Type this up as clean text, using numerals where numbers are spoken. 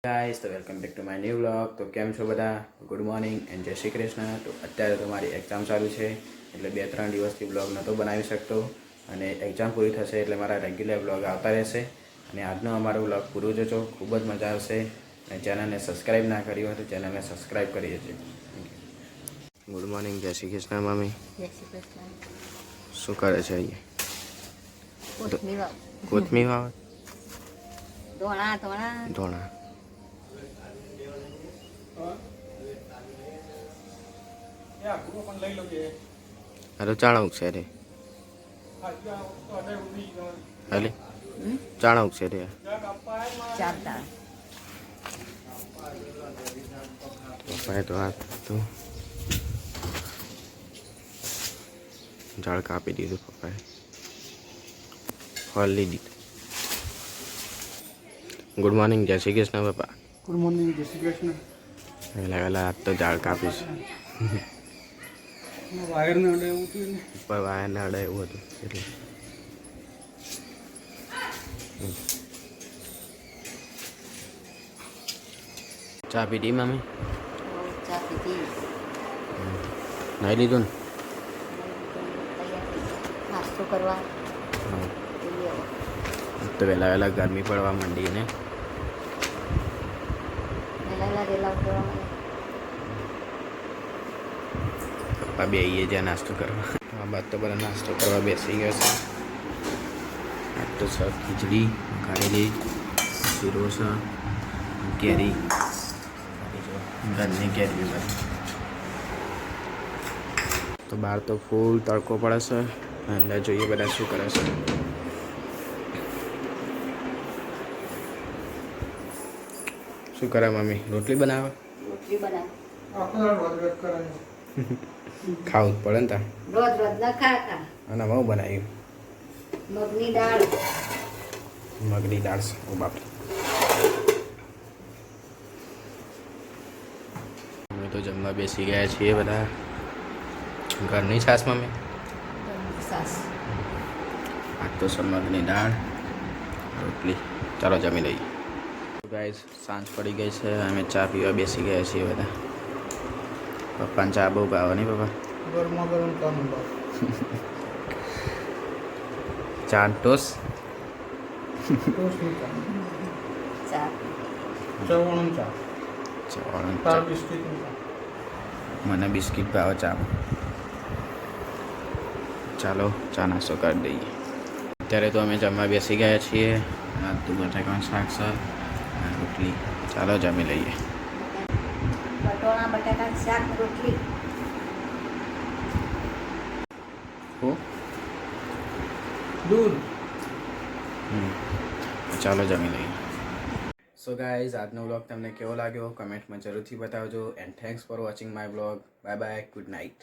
Guys તો welcome back to my new vlog. તો કેમ છો બધા? ગુડ મોર્નિંગ એન્ડ જય શ્રી કૃષ્ણ. તો અત્યારે તો મારી એક્ઝામ ચાલુ છે એટલે 2-3 દિવસથી વ્લોગ નહોતો બનાવી શકતો અને એક્ઝામ પૂરી થશે એટલે મારા રેગ્યુલર વ્લોગ આવતા રહેશે. અને આજનો અમારો વ્લોગ પૂરો જોજો, ખૂબ જ મજા આવશે. અને ચેનલને સબસ્ક્રાઈબ ના કરી હોય તો ચેનલને સબસ્ક્રાઈબ કરી દેજો. ગુડ મોર્નિંગ, જય શ્રી કૃષ્ણ મમ્મી. જય શ્રી કૃષ્ણ. શું કરે છે અહીંયા? કોથમી વાવ ધોણા. અરે ચાણા ઉગશે રે હાલે ચાણા ઉગશે રે પપ્પાએ તો આ તો ઝાડ કાપી દીધું પપ્પાએ, હલી દીધું. ગુડ મોર્નિંગ, જય શ્રી કૃષ્ણ પપ્પા. ગુડ મોર્નિંગ, જય શ્રી કૃષ્ણ. વહેલા આજ તો ઝાડ કાપ્યું છે. વાયરને અડે એવું હતું ને, ઉપર વાયરને અડે એવું હતું એટલે ચા પીધી મમ્મી? ચા પીધી. નાઈ લીધું ને? નાસ્તો કરવા તો વહેલા ગરમી પડવા માંડી ને પપ્પા બેસીએ જ્યાં નાસ્તો કરવા. આ બાદ તો બધા નાસ્તો કરવા બેસી ગયા છે. આજ તો સર ખીચડી ખારેલી, શીરો છે, કેરી, ઘરની કેરી બધી. તો બહાર તો ફૂલ તડકો પડે છે. અંદર જોઈએ બધા શું કરે છે. શું કરે મમ્મી? રોટલી બનાવે? રોટલી બનાવ. આખો દાડો રોજ કરે છે. ખાવું જ પડે ને તા. રોજ રોજ ન ખાતા. અને હું બનાવ્યું મગની દાળ. મગની દાળ છે. ઓ બાપ, અમે તો જમવા બેસી ગયા છીએ બધા. ઘરની છાશ મમ્મી? સાસ. આજ તો છે મગની દાળ, રોટલી. ચાલો જમી લઈએ. ગાઈસ, સાંજ પડી ગઈ છે, અમે ચા પીવા બેસી ગયા છીએ બધા. પપ્પાને ચા બહુ ભાવે નહીં પપ્પા? ગરમા ગરમ ચા મંગાવ. ચા ટોસ ટોસ્ટની ચા, ચા. ચવાણું ચા, ચવાણું તાર ચા. બિસ્કિટની ચા. મને બિસ્કિટ ભાવે ચામાં. ચાલો ચા નાસ્તો કરી દઈએ. અત્યારે તો અમે જમવા બેસી ગયા છીએ. આ તો બટાકાનું શાક છે, રોટલી. ચાલો જમી લઈએ. બટોણા બટાકા શાક રોટલી. દૂધ. ચાલો જમી લઈએ. સો ગાઈઝ, આજનો વ્લોગ તમને કેવો લાગ્યો કમેન્ટમાં જરૂરથી બતાવજો. And thanks for watching my vlog. Bye bye, good night.